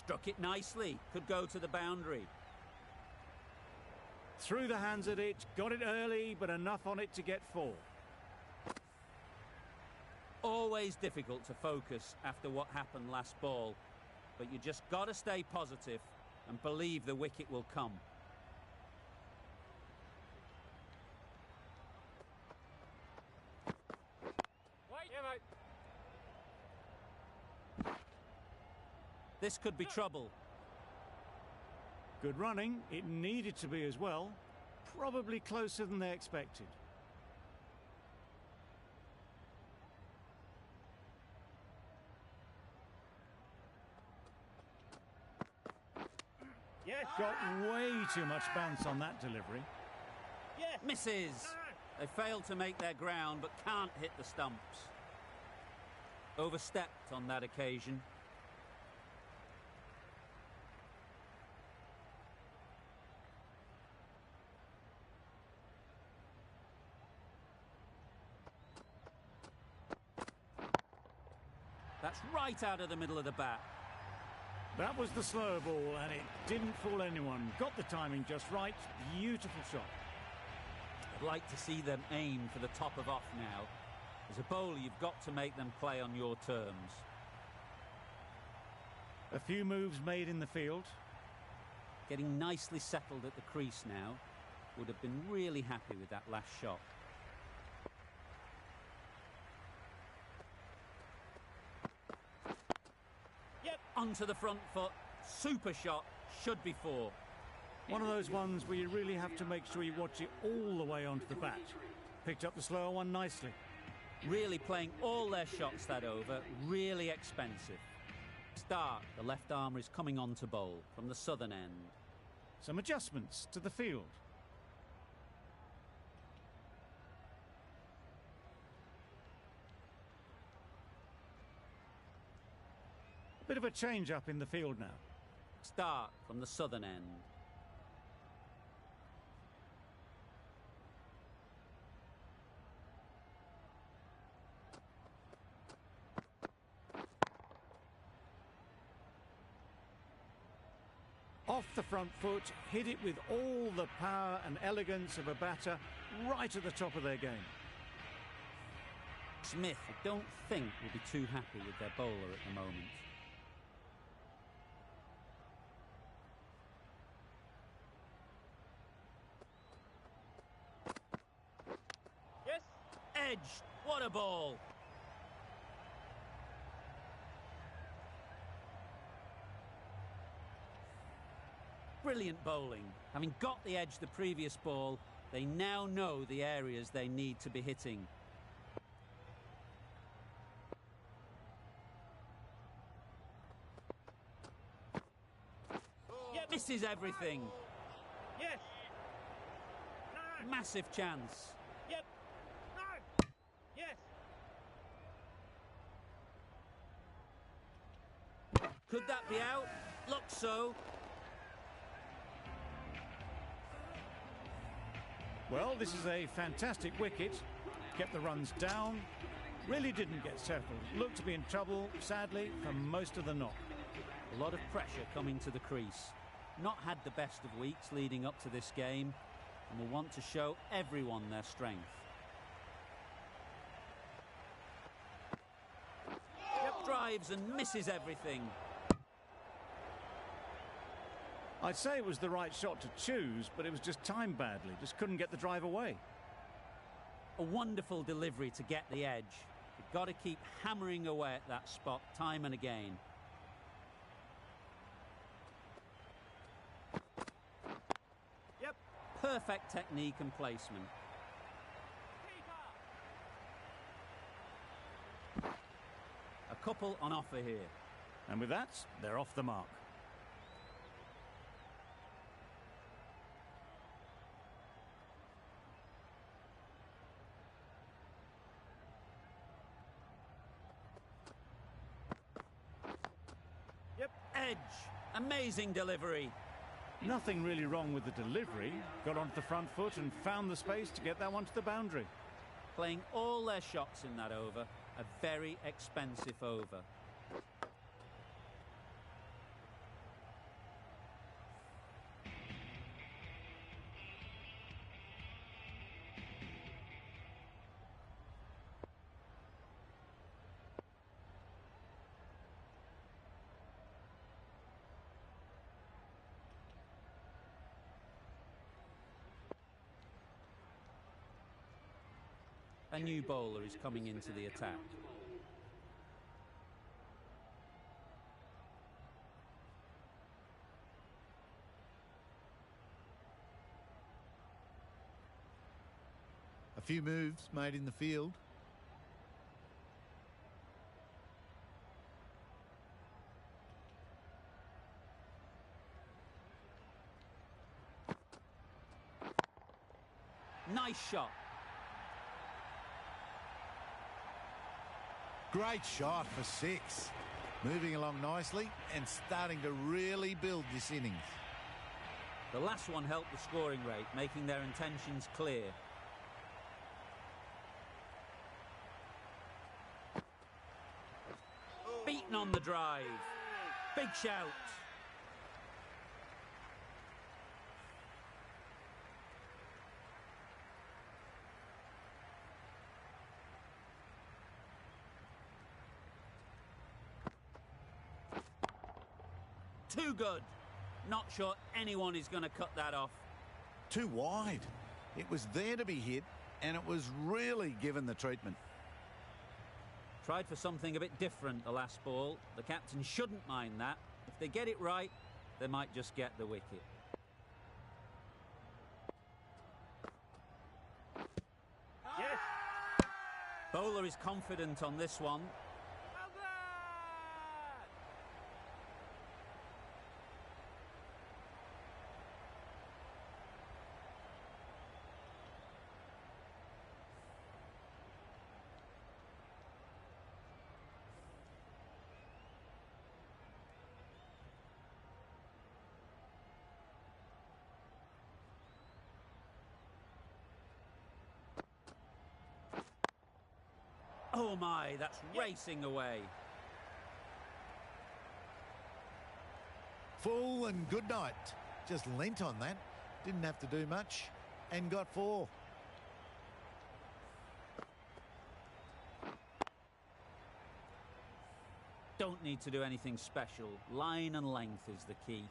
Struck it nicely. Could go to the boundary. Threw the hands at it, got it early, but enough on it to get 4. Always difficult to focus after what happened last ball, but you just got to stay positive and believe the wicket will come. This could be trouble. Good running. It needed to be as well. Probably closer than they expected. Yes. Got way too much bounce on that delivery. Yes. Misses. They failed to make their ground but can't hit the stumps. Overstepped on that occasion. That's right out of the middle of the bat. That was the slower ball and it didn't fool anyone. Got the timing just right. Beautiful shot. I'd like to see them aim for the top of off now. As a bowler, you've got to make them play on your terms. A few moves made in the field. Getting nicely settled at the crease now. Would have been really happy with that last shot. Onto the front foot, super shot, should be 4. One of those ones where you really have to make sure you watch it all the way onto the bat. Picked up the slower one nicely. Really playing all their shots that over, really expensive. Stark, the left armour, is coming on to bowl from the southern end. Some adjustments to the field. Bit of a change-up in the field now. Stark from the southern end. Off the front foot, hit it with all the power and elegance of a batter right at the top of their game. Smith, I don't think, will be too happy with their bowler at the moment. Yes. Edge, what a ball! Brilliant bowling. Having got the edge the previous ball, they now know the areas they need to be hitting. Yep. Misses everything. Yes. No. Massive chance. Yep. No. Yes. Could that be out? Looks so. Well, this is a fantastic wicket. Kept the runs down. Really didn't get settled. Looked to be in trouble, sadly, for most of the knock. A lot of pressure coming to the crease. Not had the best of weeks leading up to this game, and will want to show everyone their strength. Yep. Drives and misses everything. I'd say it was the right shot to choose, but it was just timed badly. Just couldn't get the drive away. A wonderful delivery to get the edge. You've got to keep hammering away at that spot time and again. Yep. Perfect technique and placement. A couple on offer here. And with that, they're off the mark. Yep. Edge. Amazing delivery. Nothing really wrong with the delivery. Got onto the front foot and found the space to get that one to the boundary. Playing all their shots in that over. A very expensive over. A new bowler is coming into the attack. A few moves made in the field. Nice shot. Great shot for 6. Moving along nicely and starting to really build this innings. The last one helped the scoring rate, making their intentions clear. Beaten on the drive. Big shout. Too good. Not sure anyone is going to cut that off. Too wide. It was there to be hit, and it was really given the treatment. Tried for something a bit different the last ball. The captain shouldn't mind that. If they get it right, they might just get the wicket. Yes. Bowler is confident on this one. Well done. Oh my, that's racing away. Full and good night. Just leant on that. Didn't have to do much and got 4. Don't need to do anything special. Line and length is the key.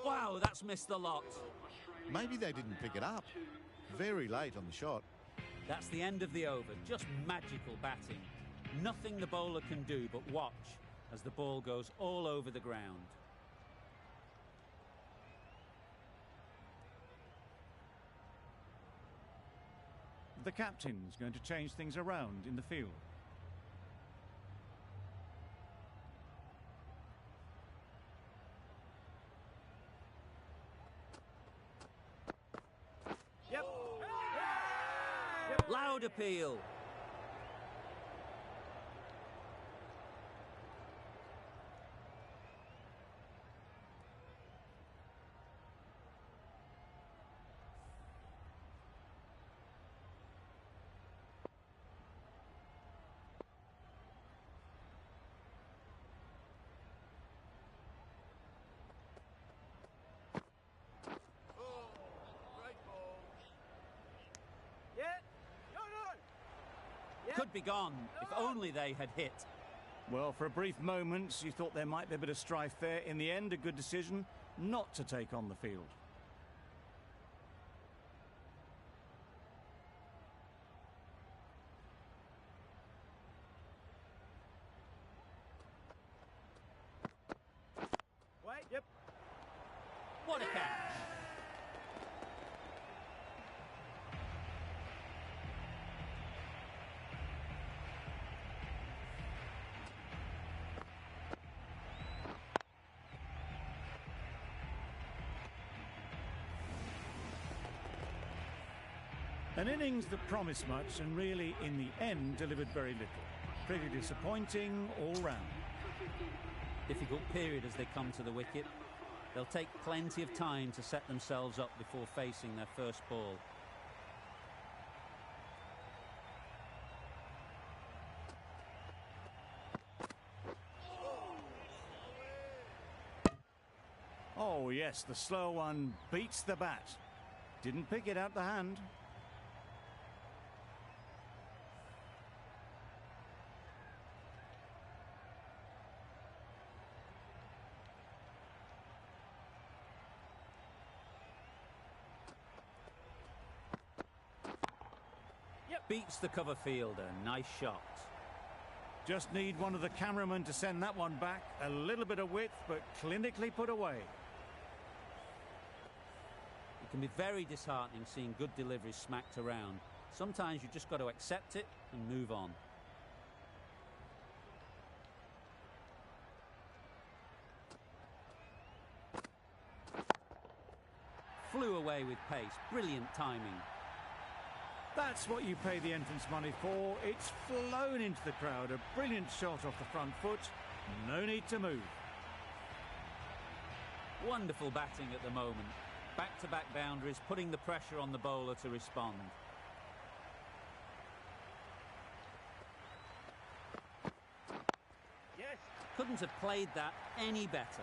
Wow, that's missed the lot. Maybe they didn't pick it up. Very late on the shot. That's the end of the over. Just magical batting. Nothing the bowler can do but watch as the ball goes all over the ground. The captain's going to change things around in the field. Yep. Loud appeal. Yeah. No. Yep. Could be gone if only they had hit. Well, for a brief moment, you thought there might be a bit of strife there. In the end, a good decision not to take on the field. Wait. Yep. What a catch. An innings that promised much and really, in the end, delivered very little. Pretty disappointing all round. Difficult period as they come to the wicket. They'll take plenty of time to set themselves up before facing their first ball. Oh, yes, the slow one beats the bat. Didn't pick it out the hand. Beats the cover fielder. Nice shot. Just need one of the cameramen to send that one back. A little bit of width, but clinically put away. It can be very disheartening seeing good deliveries smacked around. Sometimes you just got to accept it and move on. Flew away with pace. Brilliant timing. That's what you pay the entrance money for. It's flown into the crowd. A brilliant shot off the front foot. No need to move. Wonderful batting at the moment. Back-to-back boundaries, putting the pressure on the bowler to respond. Yes. Couldn't have played that any better.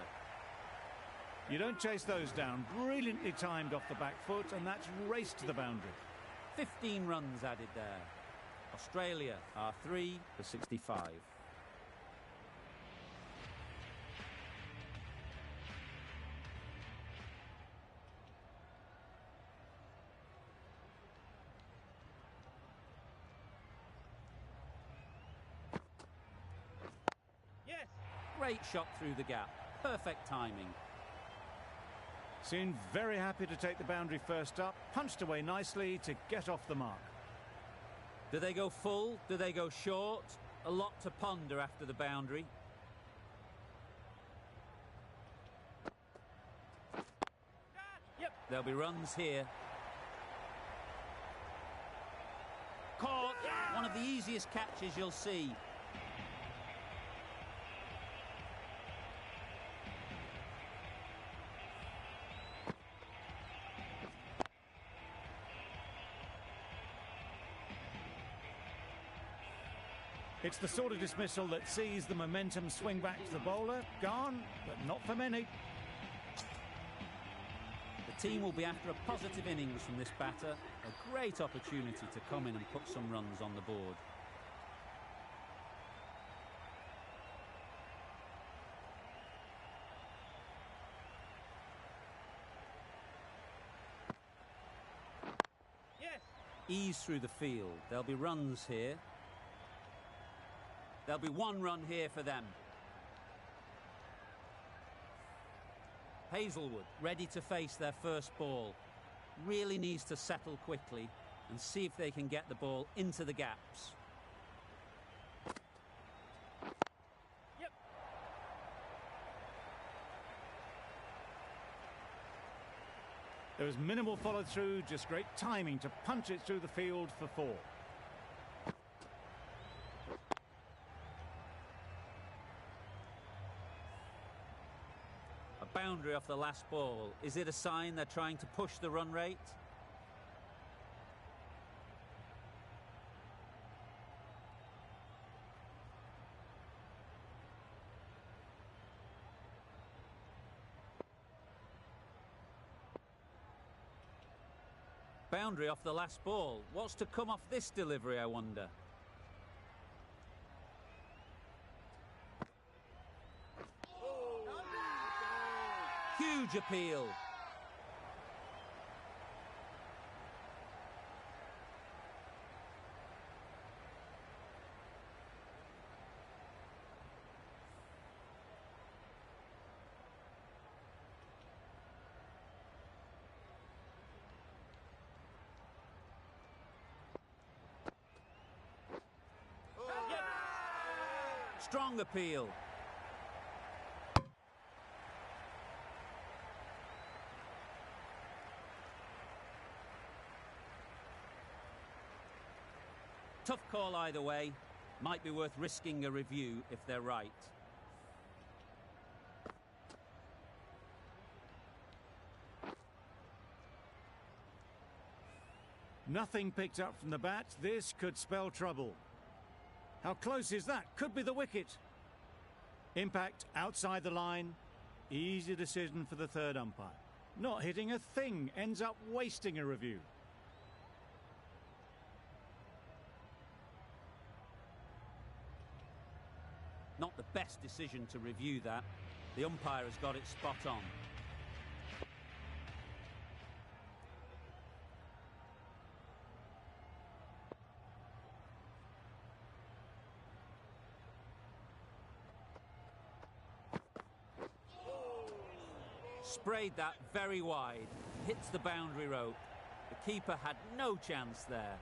You don't chase those down. Brilliantly timed off the back foot, and that's raced to the boundary. 15 runs added there. Australia are 3 for 65. Yes. Great shot through the gap. Perfect timing. Seemed very happy to take the boundary first up. Punched away nicely to get off the mark. Do they go full? Do they go short? A lot to ponder after the boundary. Yep. There'll be runs here. Caught. One of the easiest catches you'll see. It's the sort of dismissal that sees the momentum swing back to the bowler. Gone, but not for many. The team will be after a positive innings from this batter. A great opportunity to come in and put some runs on the board. Yes. Ease through the field. There'll be runs here. There'll be one run here for them. Hazelwood ready to face their first ball. Really needs to settle quickly and see if they can get the ball into the gaps. Yep. There was minimal follow through, just great timing to punch it through the field for 4. Boundary off the last ball. Is it a sign they're trying to push the run rate? Boundary off the last ball. What's to come off this delivery, I wonder? Huge appeal. Strong appeal. Tough call either way. Might be worth risking a review if they're right. Nothing picked up from the bat. This could spell trouble. How close is that? Could be the wicket. Impact outside the line. Easy decision for the third umpire. Not hitting a thing. Ends up wasting a review. Not the best decision to review that. The umpire has got it spot on. Sprayed that very wide. Hits the boundary rope. The keeper had no chance there.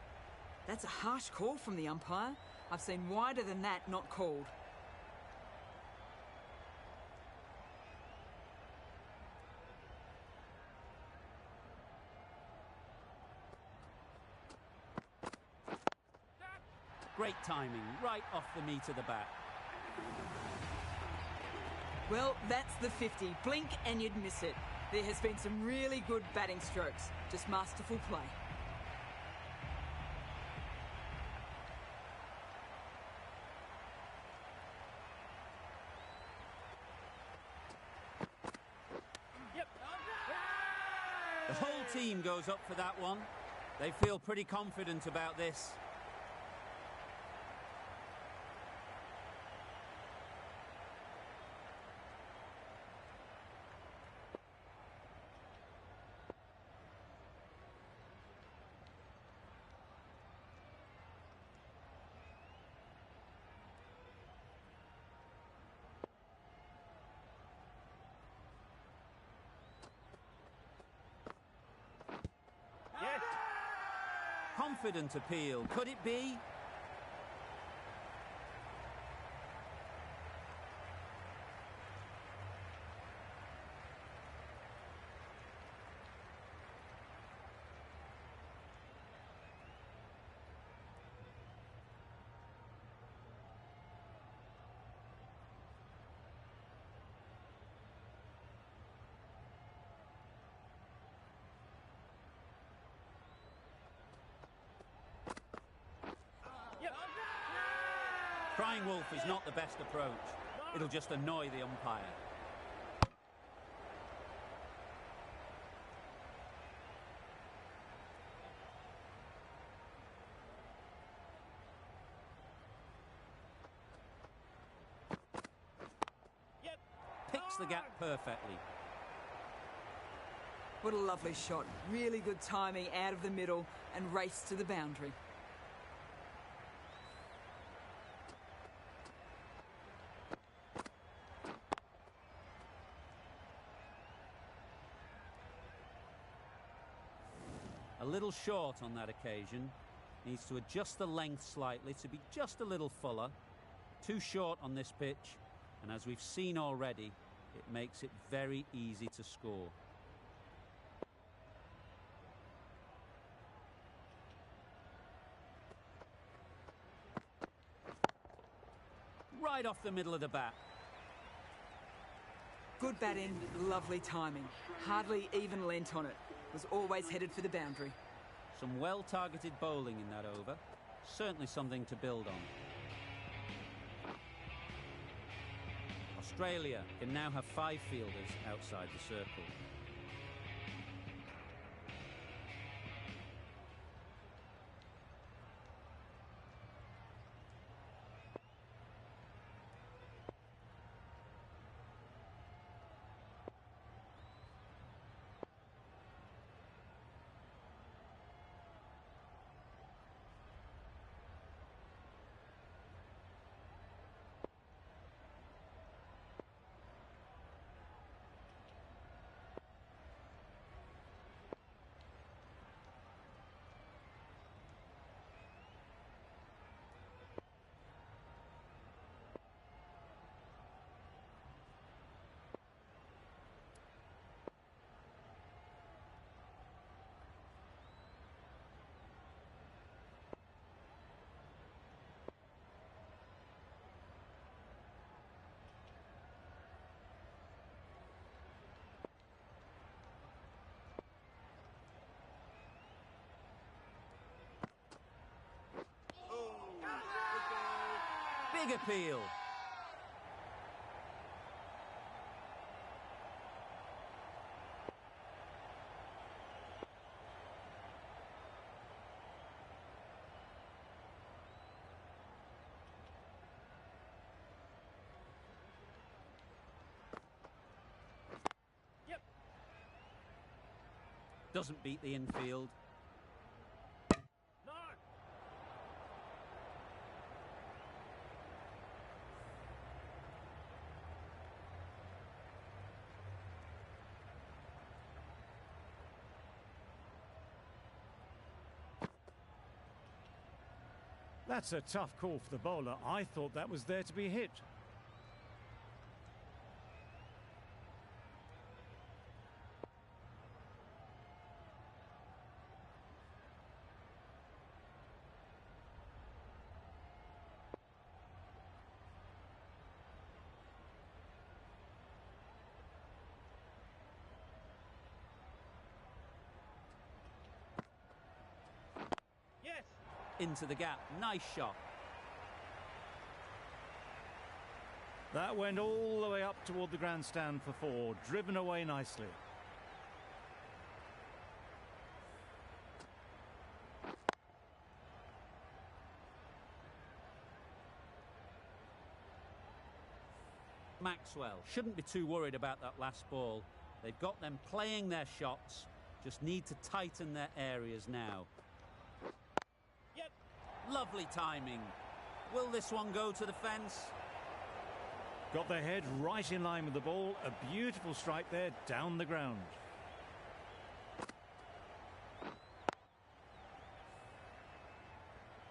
That's a harsh call from the umpire. I've seen wider than that not called. Great timing, right off the meat of the bat. Well, that's the 50. Blink and you'd miss it. There has been some really good batting strokes. Just masterful play. Yep. The whole team goes up for that one. They feel pretty confident about this. Yes. Confident appeal. Could it be? Yep. Crying wolf is not the best approach. It'll just annoy the umpire. Yep. Picks the gap perfectly. What a lovely shot. Really good timing out of the middle and race to the boundary. A little short on that occasion. Needs to adjust the length slightly to be just a little fuller. Too short on this pitch, and as we've seen already, it makes it very easy to score. Right off the middle of the bat. Good bat in, lovely timing. Hardly even lent on it. Was always headed for the boundary. Some well-targeted bowling in that over. Certainly something to build on. Australia can now have 5 fielders outside the circle. Big appeal. Yep. Doesn't beat the infield. No. That's a tough call for the bowler. I thought that was there to be hit. Yes. Into the gap. Nice shot. That went all the way up toward the grandstand for 4, driven away nicely. Maxwell shouldn't be too worried about that last ball. They've got them playing their shots, just need to tighten their areas now. Yep. Lovely timing. Will this one go to the fence? Got their head right in line with the ball. A beautiful strike there down the ground.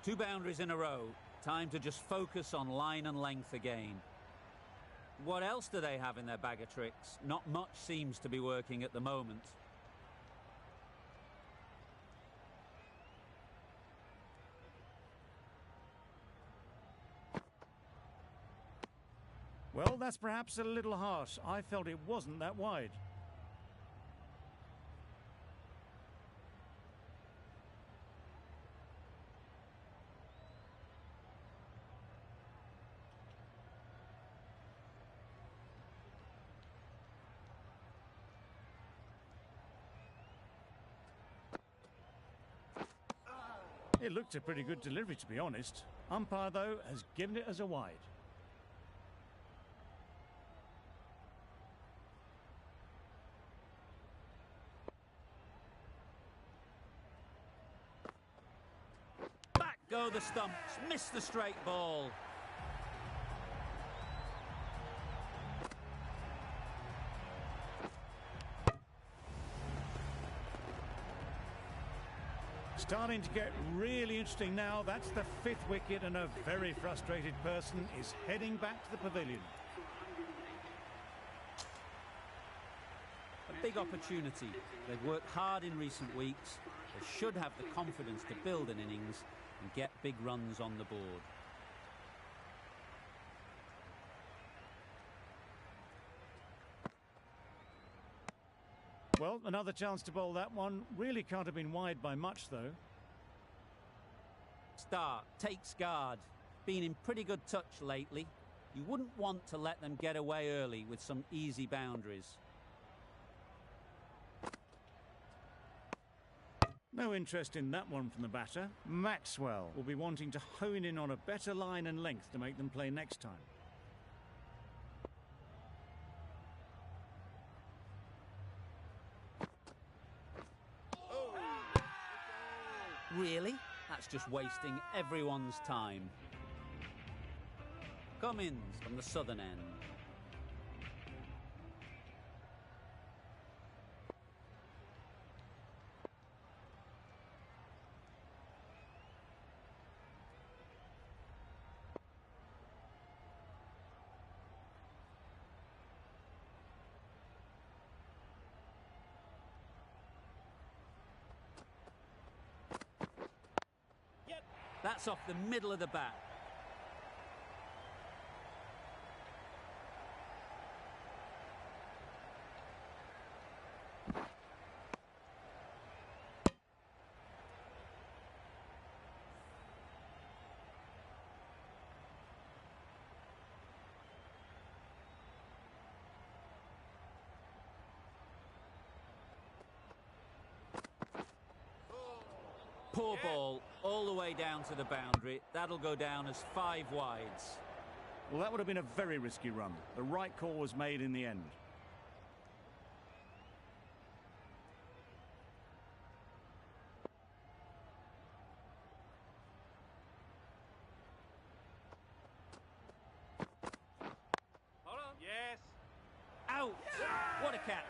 Two boundaries in a row. Time to just focus on line and length again. What else do they have in their bag of tricks? Not much seems to be working at the moment. Well, that's perhaps a little harsh. I felt it wasn't that wide. It looked a pretty good delivery, to be honest. Umpire, though, has given it as a wide. Back go the stumps. Missed the straight ball. Starting to get really interesting now. That's the 5th wicket and a very frustrated person is heading back to the pavilion. A big opportunity. They've worked hard in recent weeks. They should have the confidence to build an innings and get big runs on the board. Well, another chance to bowl that one. Really can't have been wide by much, though. Start, takes guard. Been in pretty good touch lately. You wouldn't want to let them get away early with some easy boundaries. No interest in that one from the batter. Maxwell will be wanting to hone in on a better line and length to make them play next time. Really? That's just wasting everyone's time. Cummins from the southern end. Yep. That's off the middle of the bat. Poor ball, all the way down to the boundary. That'll go down as 5 wides. Well, that would have been a very risky run. The right call was made in the end. Hold on. Yes. Out! What a catch!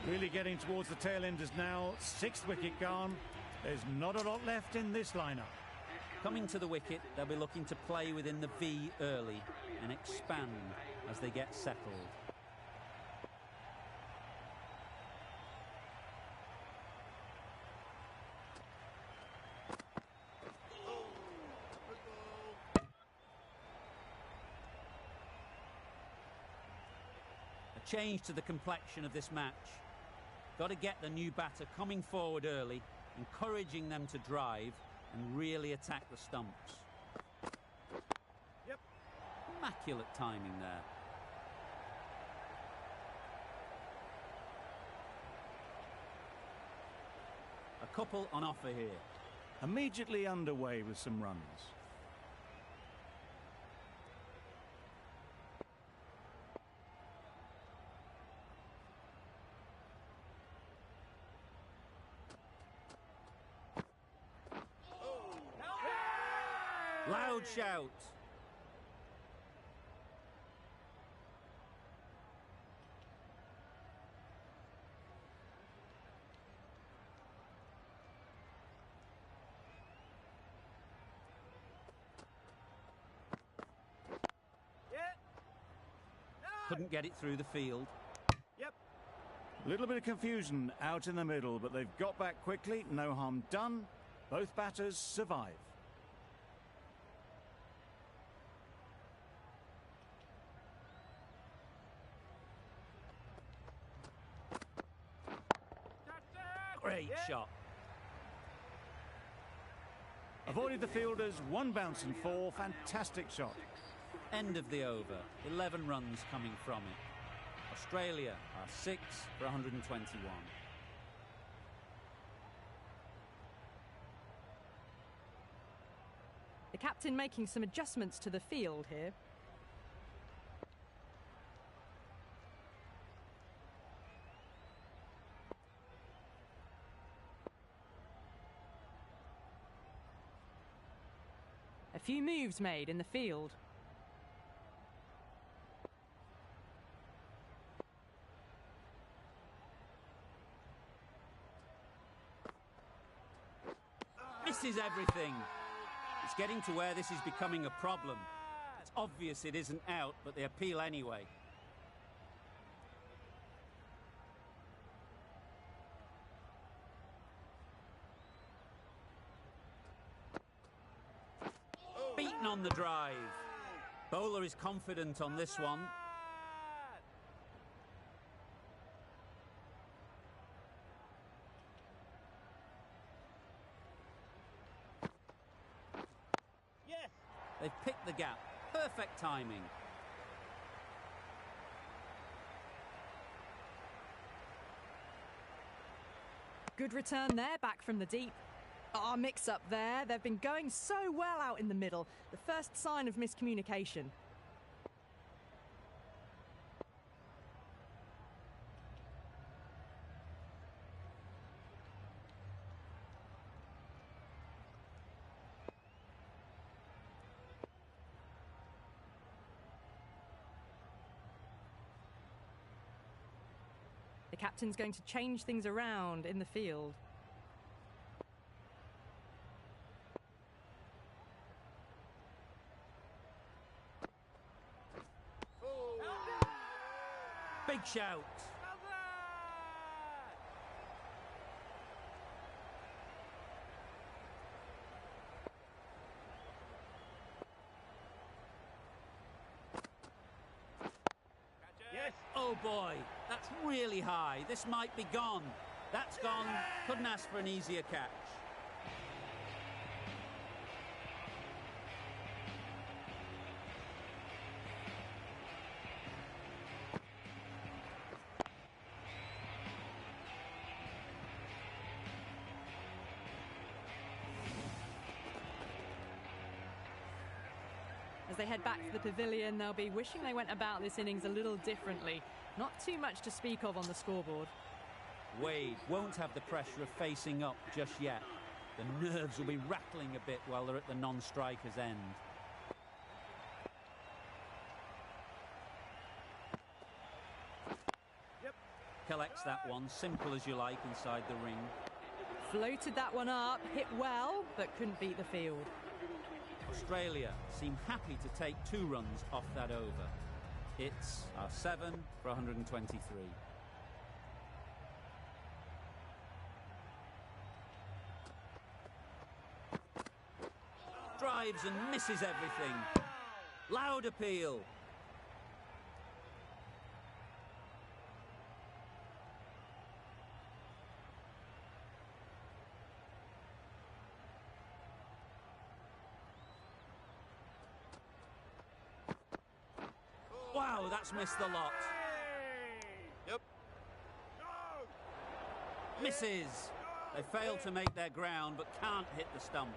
Really getting towards the tail enders now. 6th wicket gone. There's not a lot left in this lineup. Coming to the wicket, they'll be looking to play within the V early and expand as they get settled. A change to the complexion of this match. Got to get the new batter coming forward early, encouraging them to drive and really attack the stumps. Yep. Immaculate timing there. A couple on offer here. Immediately underway with some runs. Loud shout. Yeah. Couldn't get it through the field. Yep. A little bit of confusion out in the middle, but they've got back quickly. No harm done. Both batters survive. Great shot. Avoided the fielders, 1 bounce and 4. Fantastic shot. End of the over. 11 runs coming from it. Australia are 6 for 121. The captain making some adjustments to the field here. A few moves made in the field. Misses everything. It's getting to where this is becoming a problem. It's obvious it isn't out, but they appeal anyway. Beaten on the drive. Bowler is confident on this one. Yes. They've picked the gap. Perfect timing. Good return there, back from the deep. Ah, mix-up there. They've been going so well out in the middle. The first sign of miscommunication. The captain's going to change things around in the field. Big shout. Yes. Oh boy, that's really high. This might be gone. That's gone. Couldn't ask for an easier catch. As they head back to the pavilion, they'll be wishing they went about this innings a little differently. Not too much to speak of on the scoreboard. Wade won't have the pressure of facing up just yet. The nerves will be rattling a bit while they're at the non-striker's end. Yep. collects that one, simple as you like, inside the ring. Floated that one up, hit well, but couldn't beat the field. Australia seem happy to take 2 runs off that over. It's our 7 for 123. Drives and misses everything. Loud appeal. Wow, that's missed the lot. Yep. Misses. They fail to make their ground, but can't hit the stumps.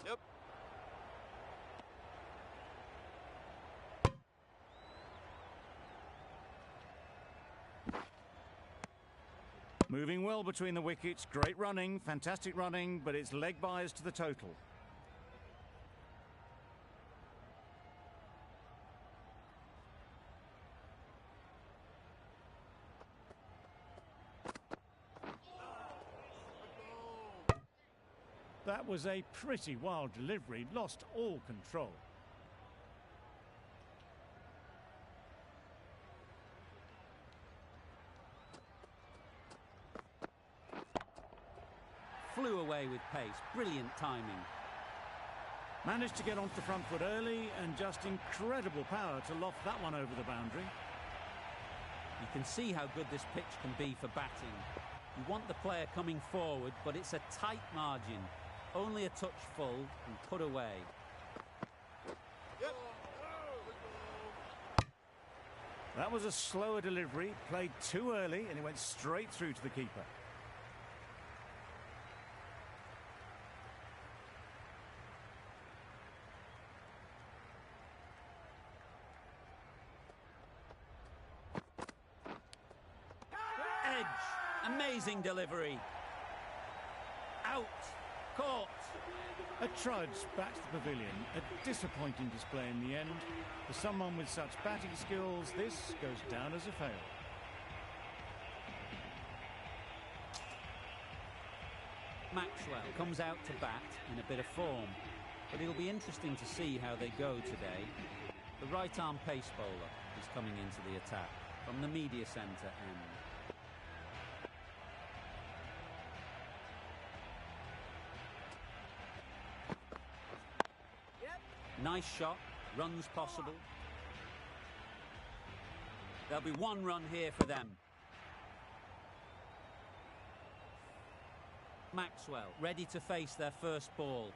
Yep. Moving well between the wickets, great running, fantastic running, but it's leg byes to the total. That was a pretty wild delivery, lost all control. Flew away with pace, brilliant timing. Managed to get onto the front foot early and just incredible power to loft that one over the boundary. You can see how good this pitch can be for batting. You want the player coming forward, but it's a tight margin. Only a touch full and put away. Yep. That was a slower delivery, played too early, and it went straight through to the keeper. Edge. Amazing delivery. Out. Caught. A trudge back to the pavilion. A disappointing display in the end. For someone with such batting skills, this goes down as a fail. Maxwell comes out to bat in a bit of form, but it'll be interesting to see how they go today. The right-arm pace bowler is coming into the attack from the media centre end. Nice shot, runs possible. There'll be 1 run here for them. Maxwell ready to face their first ball.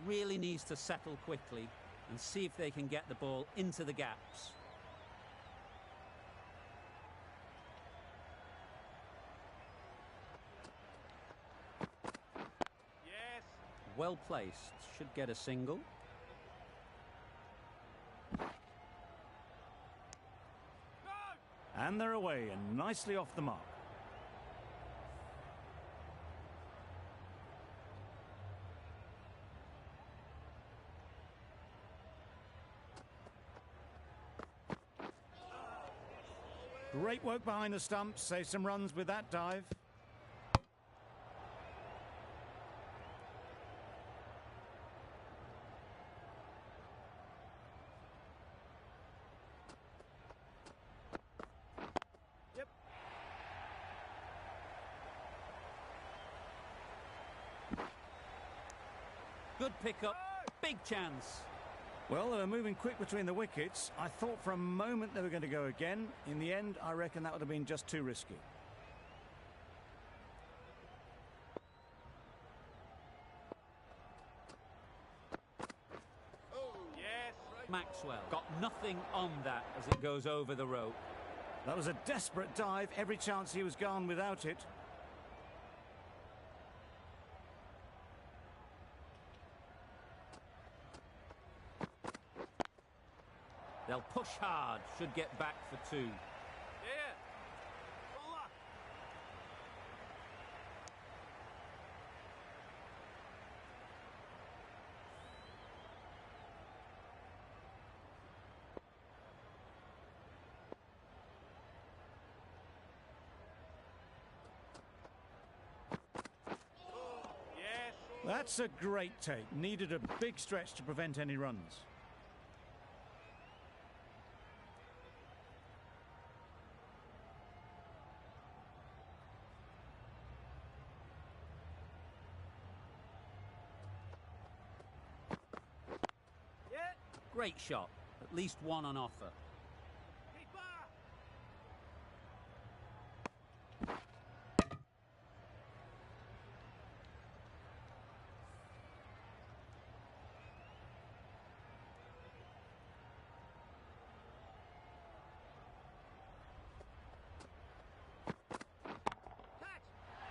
Really needs to settle quickly and see if they can get the ball into the gaps. Yes. Well placed, should get a single. And they're away and nicely off the mark. Great work behind the stumps, save some runs with that dive. Yep. Good pickup, big chance. Well, they were moving quick between the wickets. I thought for a moment they were going to go again. In the end, I reckon that would have been just too risky. Yes. Maxwell got nothing on that as it goes over the rope. That was a desperate dive. Every chance he was gone without it. They'll push hard, should get back for 2. Yeah. That's a great take. Needed a big stretch to prevent any runs. Yeah. Great shot. At least one on offer. Keeper.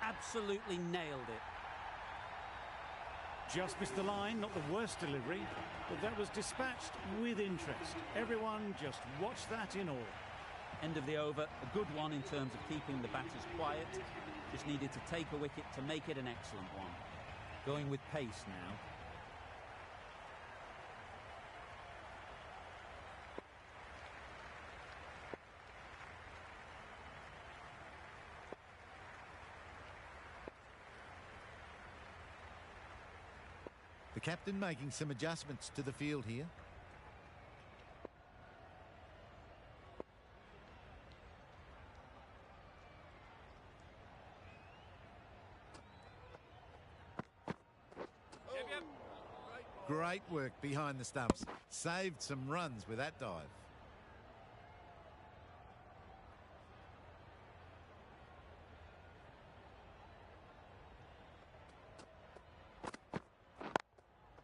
Absolutely nailed it. Just missed the line, not the worst delivery, but that was dispatched with interest. Everyone just watched that in awe. End of the over, a good one in terms of keeping the batters quiet. Just needed to take a wicket to make it an excellent one. Going with pace now. The captain making some adjustments to the field here. Yep. Great work behind the stumps. Saved some runs with that dive.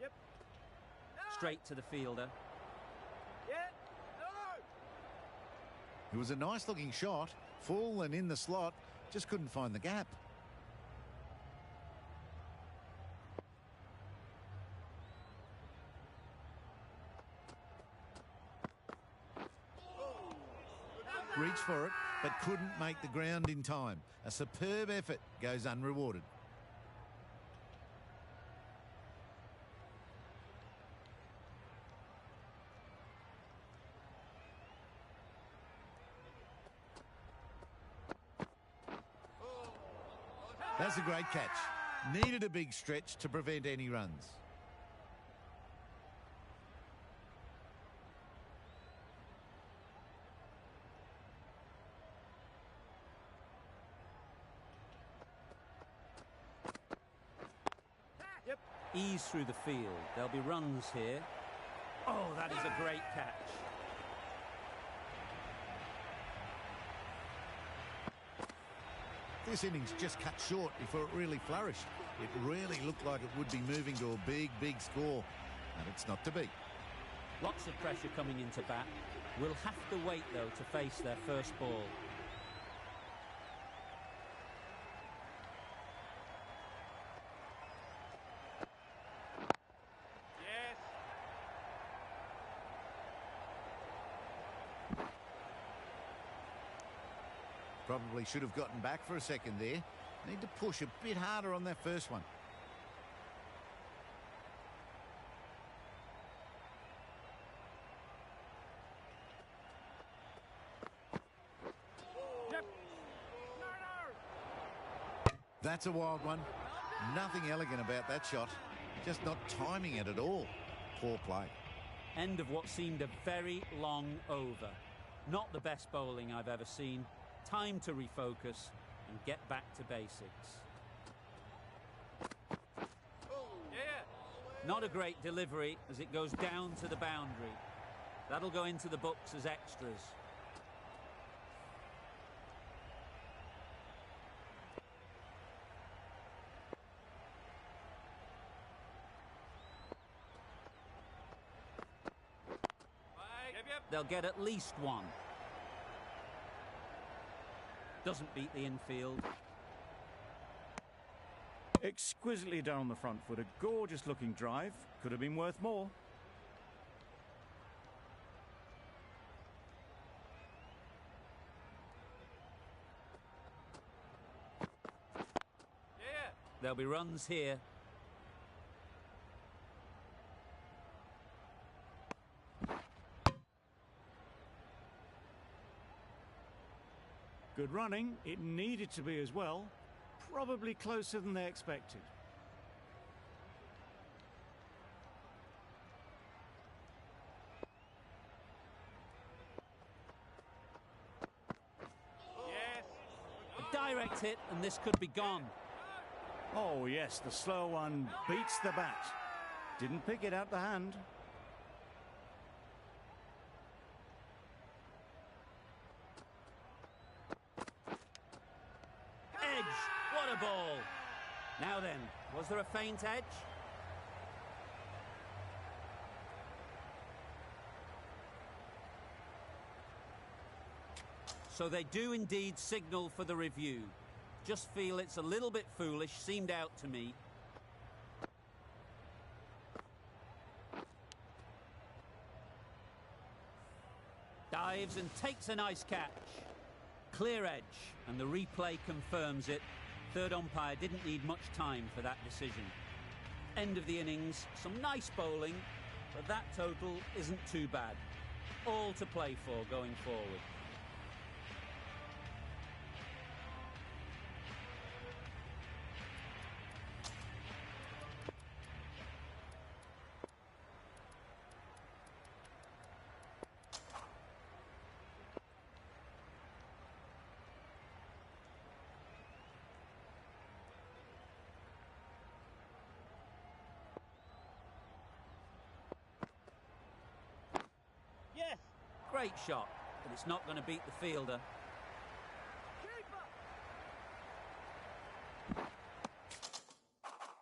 Yep. Straight to the fielder. Yeah. No. It was a nice looking shot. Full and in the slot. Just couldn't find the gap. Reached for it, but couldn't make the ground in time. A superb effort goes unrewarded. That's a great catch. Needed a big stretch to prevent any runs. Yep. Ease through the field. There'll be runs here. Oh, that is a great catch. This innings just cut short before it really flourished. It really looked like it would be moving to a big, big score, and it's not to be. Lots of pressure coming into bat. Will have to wait, though, to face their first ball. Yes. Probably should have gotten back for a second there. Need to push a bit harder on that first one. Yep. No. That's a wild one. Nothing elegant about that shot. Just not timing it at all. Poor play. End of what seemed a very long over. Not the best bowling I've ever seen. Time to refocus and get back to basics. Yeah. Not a great delivery as it goes down to the boundary. That'll go into the books as extras. Yep. They'll get at least one. Doesn't beat the infield. Exquisitely done on the front foot. A gorgeous looking drive. Could have been worth more. Yeah. There'll be runs here. Good running. It needed to be as well. Probably closer than they expected. Direct hit, and this could be gone. Oh, yes, the slow one beats the bat. Didn't pick it out the hand. Edge. What a ball. Now then, was there a faint edge? So they do indeed signal for the review. Just feel it's a little bit foolish, seemed out to me. Dives and takes a nice catch. Clear edge, and the replay confirms it. Third umpire didn't need much time for that decision. End of the innings, some nice bowling, but that total isn't too bad. All to play for going forward. Yes. Great shot, but it's not going to beat the fielder.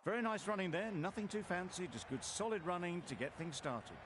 Very nice running there, nothing too fancy, just good solid running to get things started.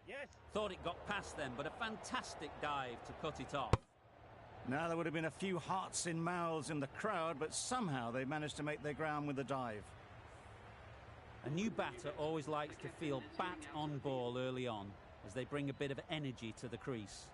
Yes. Thought it got past them, but a fantastic dive to cut it off. Now there would have been a few hearts in mouths in the crowd, but somehow they managed to make their ground with the dive. A new batter always likes to feel bat on ball early on, as they bring a bit of energy to the crease.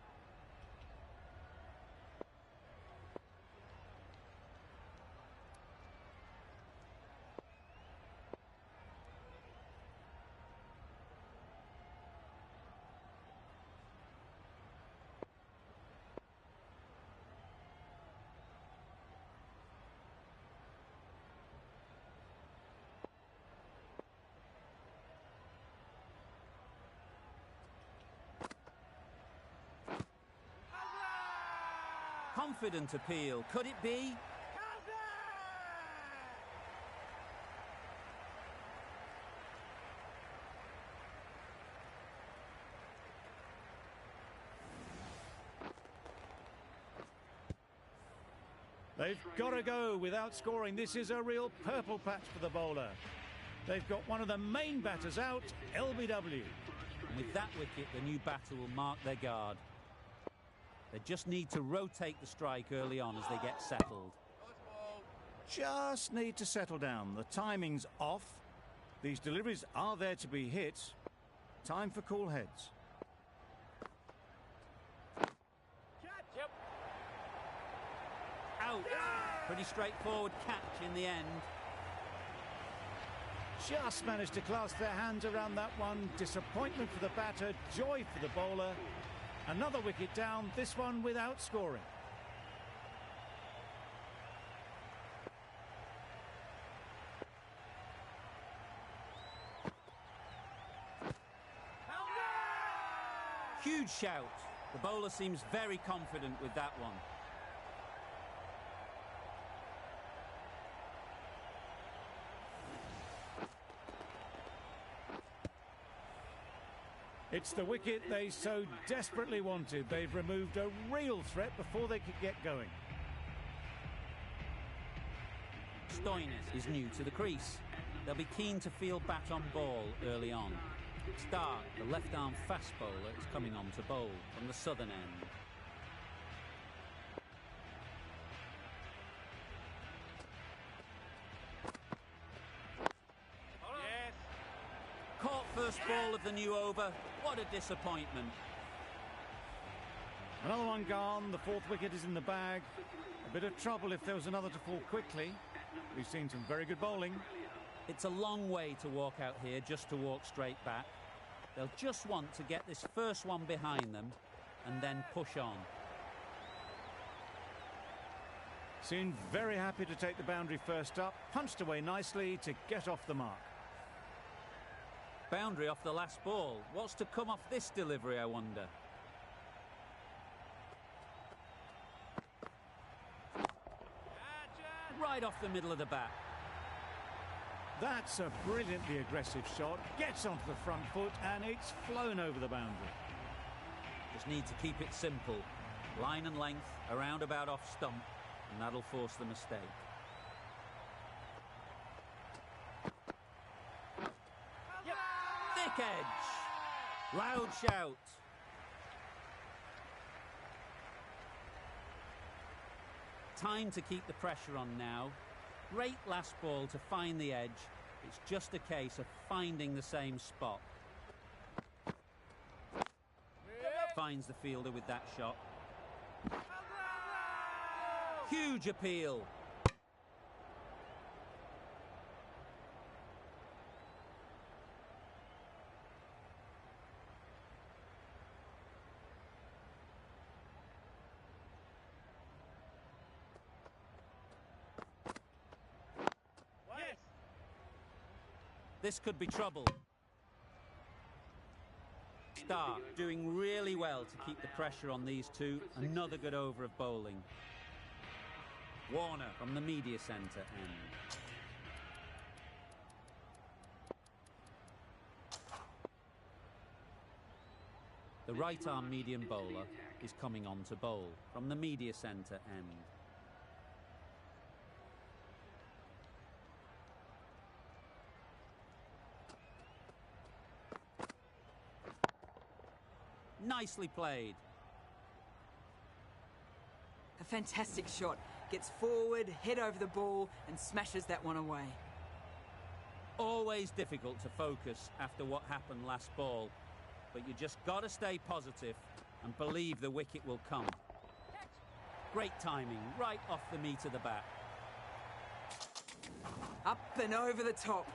Confident appeal, could it be? They've got to go without scoring. This is a real purple patch for the bowler. They've got one of the main batters out, LBW. And with that wicket, the new batter will mark their guard. They just need to rotate the strike early on as they get settled. Just need to settle down. The timing's off. These deliveries are there to be hit. Time for cool heads. Yep. Out. Pretty straightforward catch in the end. Just managed to clasp their hands around that one. Disappointment for the batter, joy for the bowler. Another wicket down, this one without scoring. Huge shout. The bowler seems very confident with that one. It's the wicket they so desperately wanted. They've removed a real threat before they could get going. Stoinis is new to the crease. They'll be keen to field bat on ball early on. Stark, the left-arm fast bowler, is coming on to bowl from the southern end. Yes. Caught first ball of the new over. What a disappointment. Another one gone. The fourth wicket is in the bag. A bit of trouble if there was another to fall quickly. We've seen some very good bowling. It's a long way to walk out here just to walk straight back. They'll just want to get this first one behind them and then push on. Seemed very happy to take the boundary first up. Punched away nicely to get off the mark. Boundary off the last ball. What's to come off this delivery, I wonder? Right off the middle of the bat. That's a brilliantly aggressive shot. Gets onto the front foot and it's flown over the boundary. Just need to keep it simple. Line and length, around about off stump, and that'll force the mistake. Yep. Thick edge. Loud shout. Time to keep the pressure on now. Great last ball to find the edge. It's just a case of finding the same spot. Finds the fielder with that shot. Huge appeal. Yes. This could be trouble. Stark doing really well to keep the pressure on these two. Another good over of bowling. Warner from the media centre end. The right-arm medium bowler is coming on to bowl from the media centre end. Nicely played. A fantastic shot. Gets forward, head over the ball and smashes that one away. Always difficult to focus after what happened last ball, but you just got to stay positive and believe the wicket will come. Great timing, right off the meat of the bat. Up and over the top.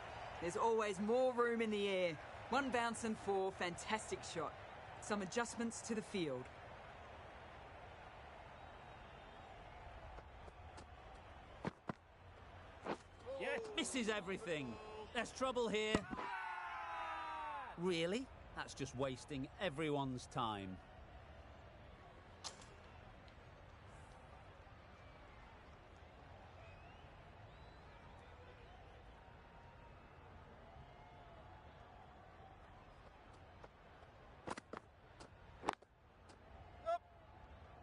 There's always more room in the air. One bounce and four, fantastic shot. Some adjustments to the field. Yes. Misses everything. There's trouble here. Really? That's just wasting everyone's time.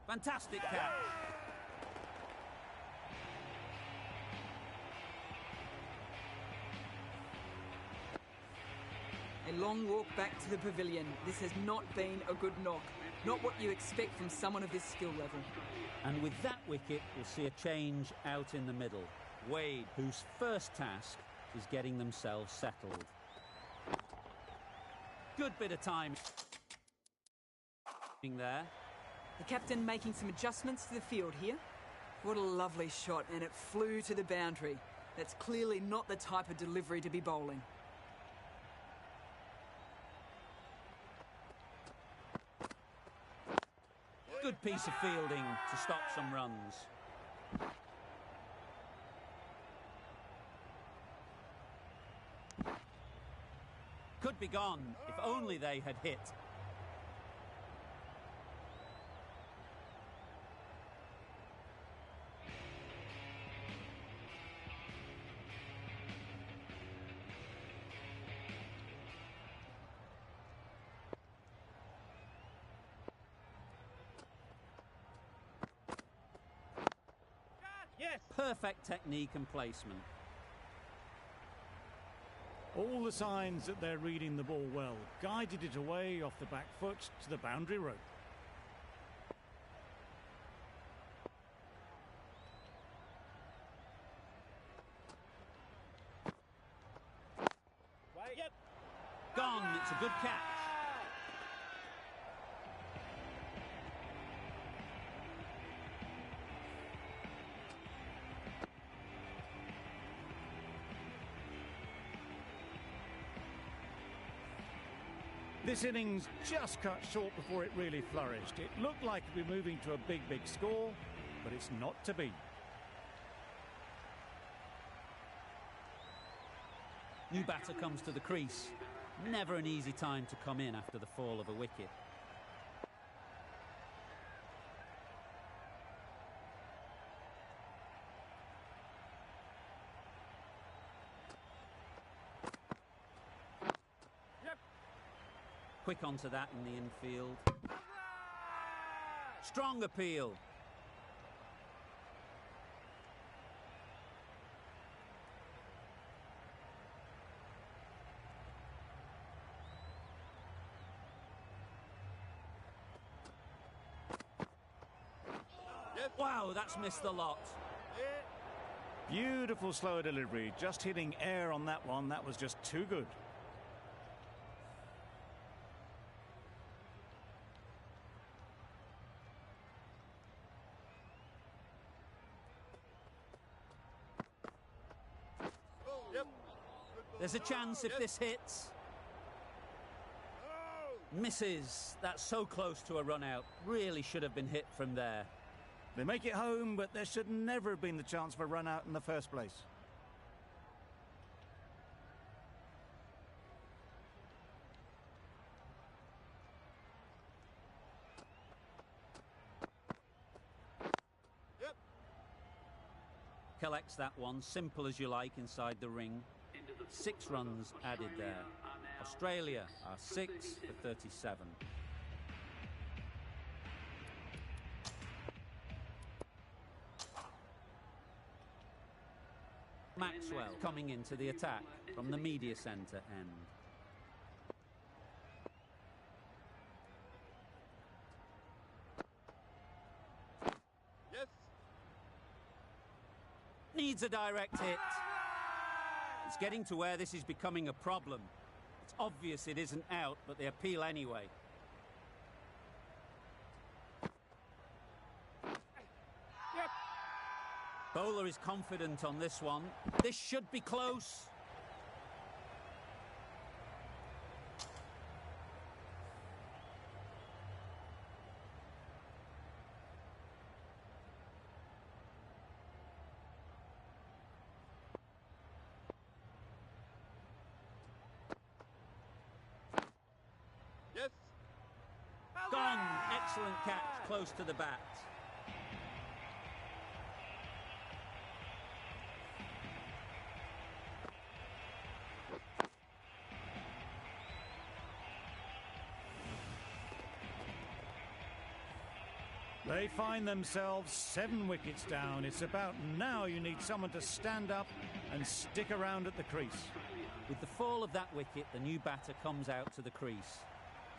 Fantastic catch. A long walk back to the pavilion. This has not been a good knock. Not what you expect from someone of this skill level. And with that wicket, we'll see a change out in the middle. Wade, whose first task is getting themselves settled. Good bit of time there. The captain making some adjustments to the field here. What a lovely shot, and it flew to the boundary. That's clearly not the type of delivery to be bowling. Good piece of fielding to stop some runs. Could be gone if only they had hit. Yes. Perfect technique and placement. All the signs that they're reading the ball well. Guided it away off the back foot to the boundary rope. Yep. Gone. It's a good catch. This innings just cut short before it really flourished. It looked like it'd be moving to a big score, but it's not to be. New batter comes to the crease. Never an easy time to come in after the fall of a wicket. Quick onto that in the infield. Strong appeal. Wow, that's missed the lot. Beautiful slower delivery. Just hitting air on that one. That was just too good. There's a chance if this hits. Misses. That's so close to a run out. Really should have been hit from there. They make it home, but there should never have been the chance for a run out in the first place. Collects that one, simple as you like, inside the ring. 6 runs added there. Australia are 6 for 37. Maxwell coming into the attack from the media centre end. Yes. Needs a direct hit. It's getting to where this is becoming a problem. It's obvious it isn't out, but they appeal anyway. Yep. Bowler is confident on this one. This should be close. Yes. Gone. Excellent catch, close to the bat. They find themselves 7 wickets down. It's about now you need someone to stand up and stick around at the crease. With the fall of that wicket, the new batter comes out to the crease.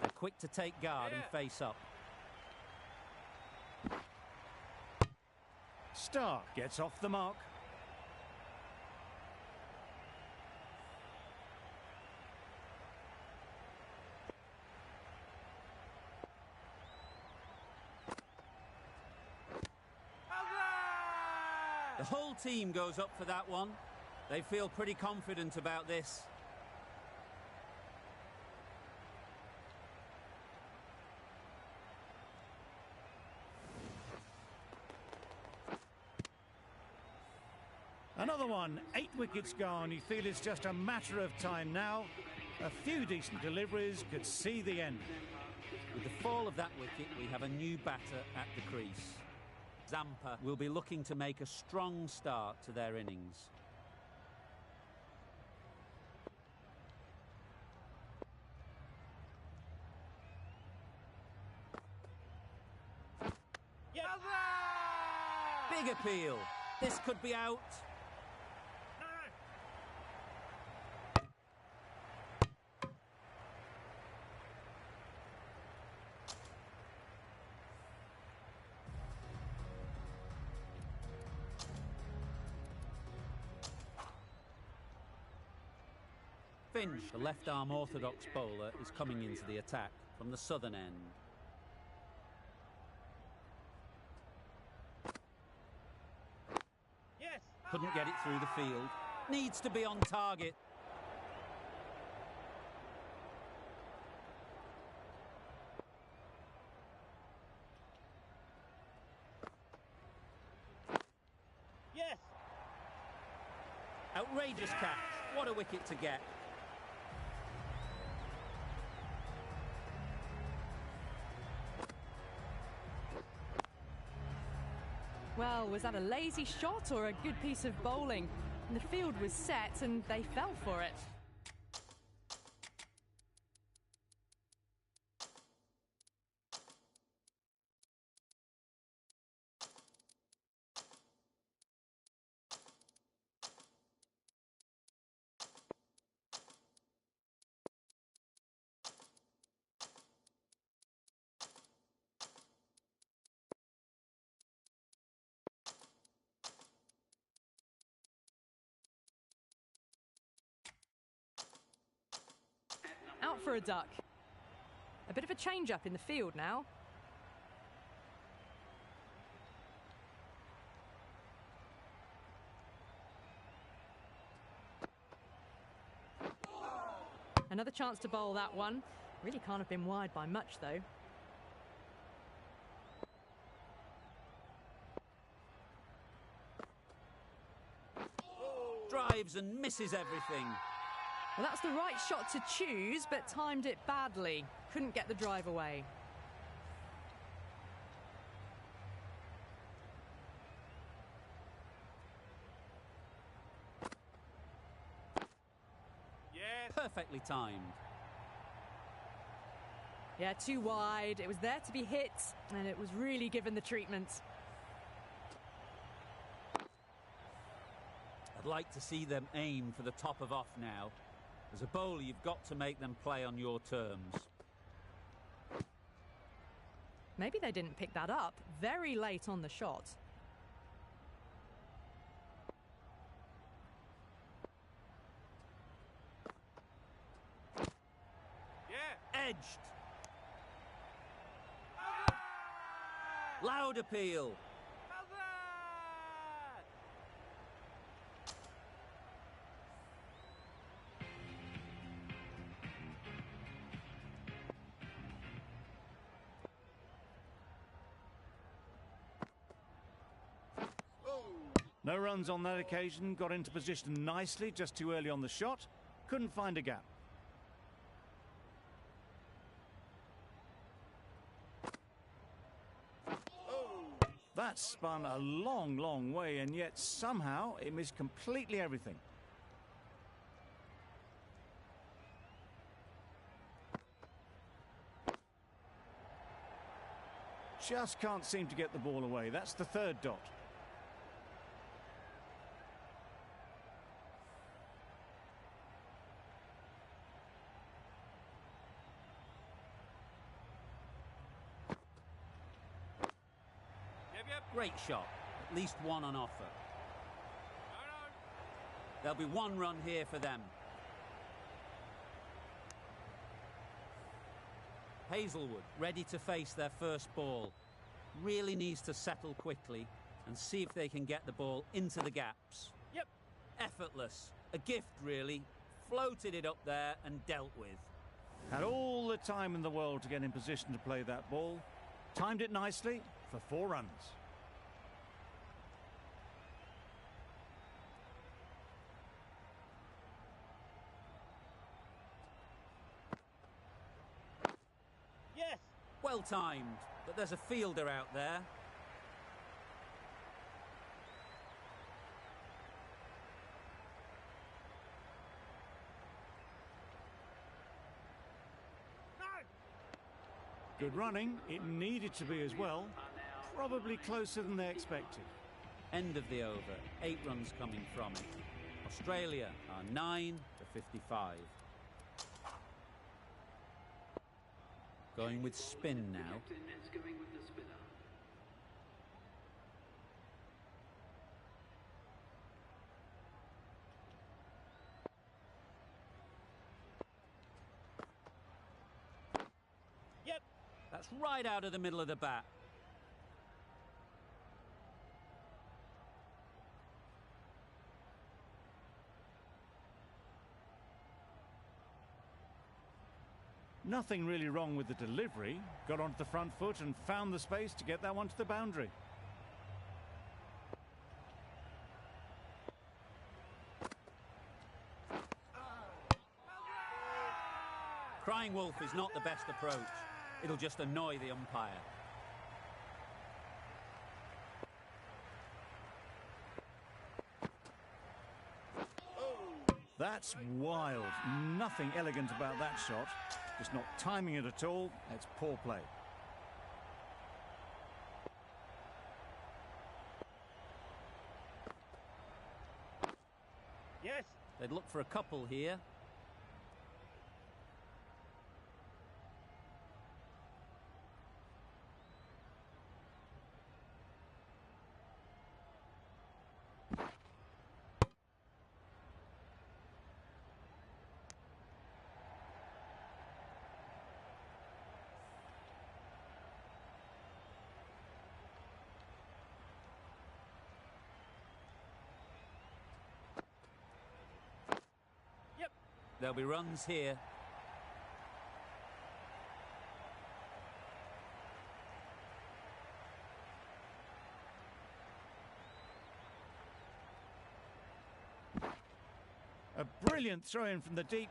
They're quick to take guard and face up. Stark gets off the mark. The whole team goes up for that one. They feel pretty confident about this. Another one, 8 wickets gone. You feel it's just a matter of time now. A few decent deliveries could see the end. With the fall of that wicket, we have a new batter at the crease. Zampa will be looking to make a strong start to their innings. Yes. Big appeal. This could be out. Finch, the left-arm orthodox bowler, is coming into the attack from the southern end. Yes. Couldn't get it through the field. Needs to be on target. Yes. Outrageous catch. What a wicket to get. Well, was that a lazy shot or a good piece of bowling? And the field was set and they fell for it. Out for a duck. A bit of a change-up in the field now. Another chance to bowl that one. Really can't have been wide by much, though. Drives and misses everything. Well, that's the right shot to choose, but timed it badly. Couldn't get the drive away. Yes. Perfectly timed. Yeah, too wide. It was there to be hit, and it was really given the treatment. I'd like to see them aim for the top of off now. As a bowler, you've got to make them play on your terms. Maybe they didn't pick that up. Very late on the shot. Yeah. Edged. Loud appeal. No runs on that occasion, got into position nicely, just too early on the shot. Couldn't find a gap. That spun a long, long way, and yet somehow it missed completely everything. Just can't seem to get the ball away. That's the third dot. Great shot. At least one on offer. There'll be one run here for them. Hazelwood ready to face their first ball. Really needs to settle quickly and see if they can get the ball into the gaps. Yep. Effortless. A gift, really. Floated it up there and dealt with. Had all the time in the world to get in position to play that ball. Timed it nicely for 4 runs. Yes. Well timed, but there's a fielder out there. Good running. It needed to be as well. Probably closer than they expected. End of the over. 8 runs coming from it. Australia are 9 to 55. Going with spin now. That's right out of the middle of the bat. Nothing really wrong with the delivery. Got onto the front foot and found the space to get that one to the boundary. Crying wolf is not the best approach. It'll just annoy the umpire. That's wild. Nothing elegant about that shot. Just not timing it at all. It's poor play. Yes. They'd look for a couple here. There'll be runs here. A brilliant throw-in from the deep.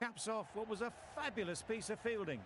Caps off what was a fabulous piece of fielding.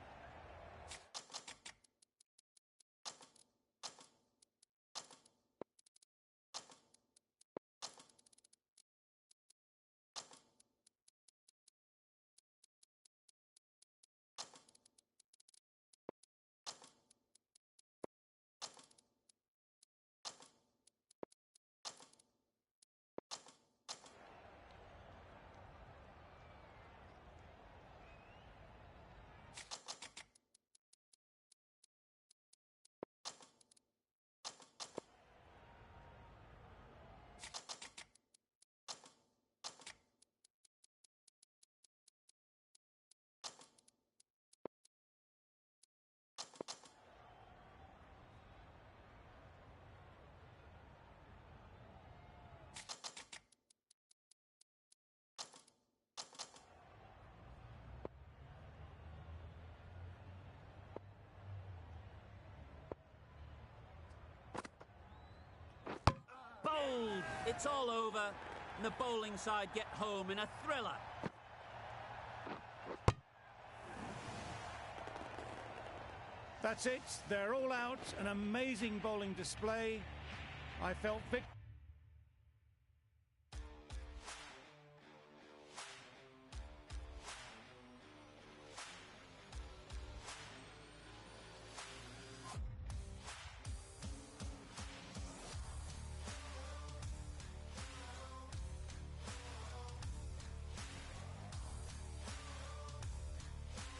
Bowled! It's all over, and the bowling side get home in a thriller. That's it. They're all out. An amazing bowling display. I felt victorious.